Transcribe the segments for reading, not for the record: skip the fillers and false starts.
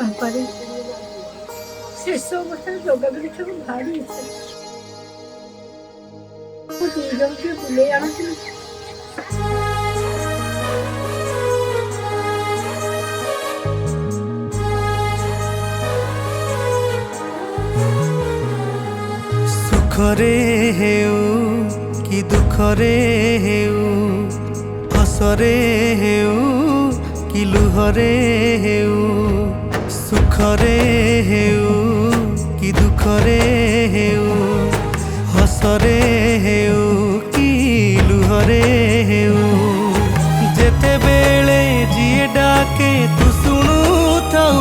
ବାପାରେ ଶେଷ ଅବସ୍ଥାରେ ଜଗାକୁ ଦେଖିବାକୁ ଭାରି ଇଚ୍ଛା। ମୁଁ ଦି ଜଣକୁ ବୁଲେଇ ଆଣୁଥିଲି। ସୁଖରେ ହେଉ କି ଦୁଃଖରେ ହେଉ, ହସରେ ହେଉ କି ଲୁହରେ ହେଉ, ସୁଖରେ ହେଉ କି ଦୁଃଖରେ ହେଉ, ହସରେ ହେଉ କି ଲୁହରେ ହେଉ, ଯେତେବେଳେ ଯିଏ ଡାକେ ତୁ ଶୁଣୁଥାଉ।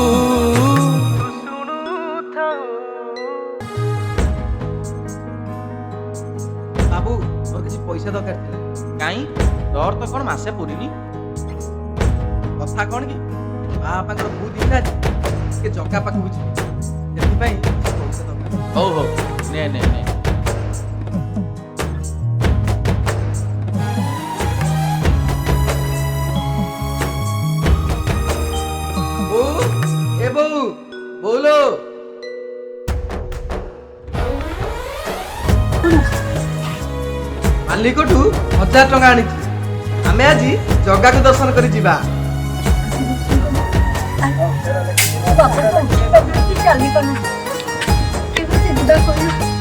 बाबू मोर किसी पैसा दरकार थिला काई डर तो कौन मासे पुरीनी कथा कौन कि बापा बहुत इच्छा के जगह पाखक जी पैसा दरकार हो हो ने ने ने ओ ए बहू बोलो मालिकठू 1000 टंका आनी आमे आज जगह को दर्शन कर जीवा।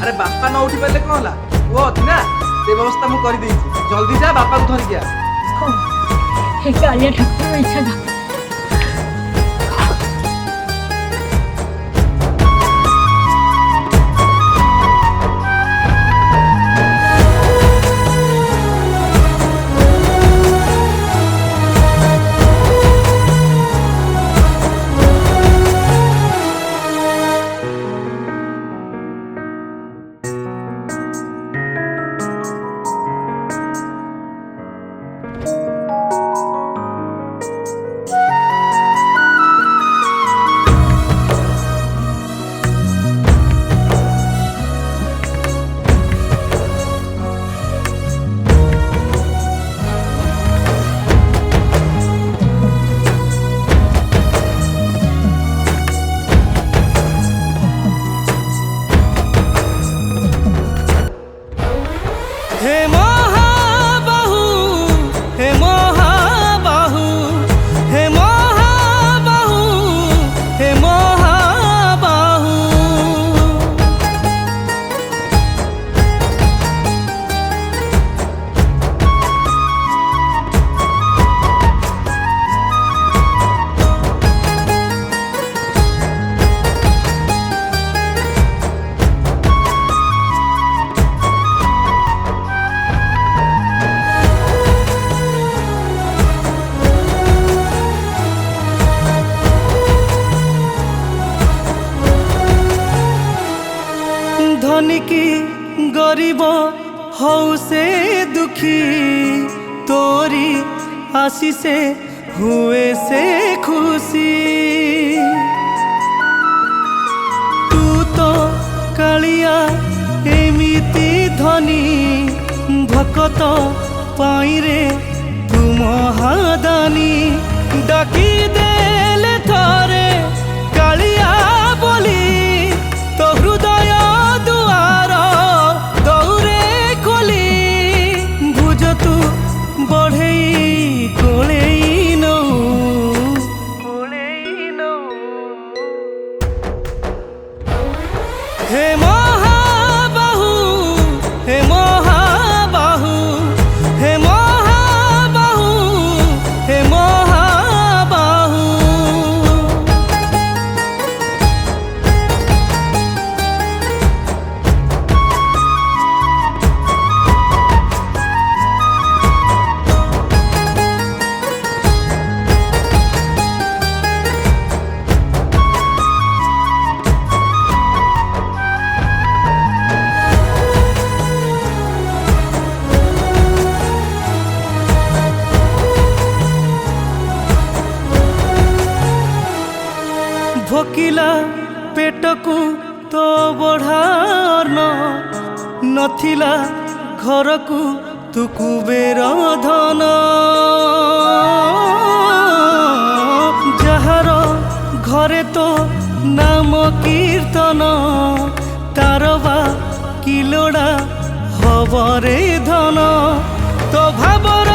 अरे बापा न उठी पारे कौन है वो अच्छी ना से व्यवस्था मुझे कर दी जल्दी जा बापा को धरिया इच्छा धनिकी गरीब हौ से दुखी तोरी आशीषे हुए से खुशी तू तो कालिया एमिति धनी भकत पाइरे तू महादानी डाकी देले थरे कालिया बोली तो हृदय दुआर दौरे खोली भुज तू बढ़ई कोलेई नौ हे महाबाहु हे महाबाहु हे महाबाहु हे महाबाहु भोकिला पेटकू तो बढ़ार नथिला घरकू तू कुबेर धन जहार घरे तो नाम कीर्तन तारवा किलोड़ा हबरे धन तो भाबर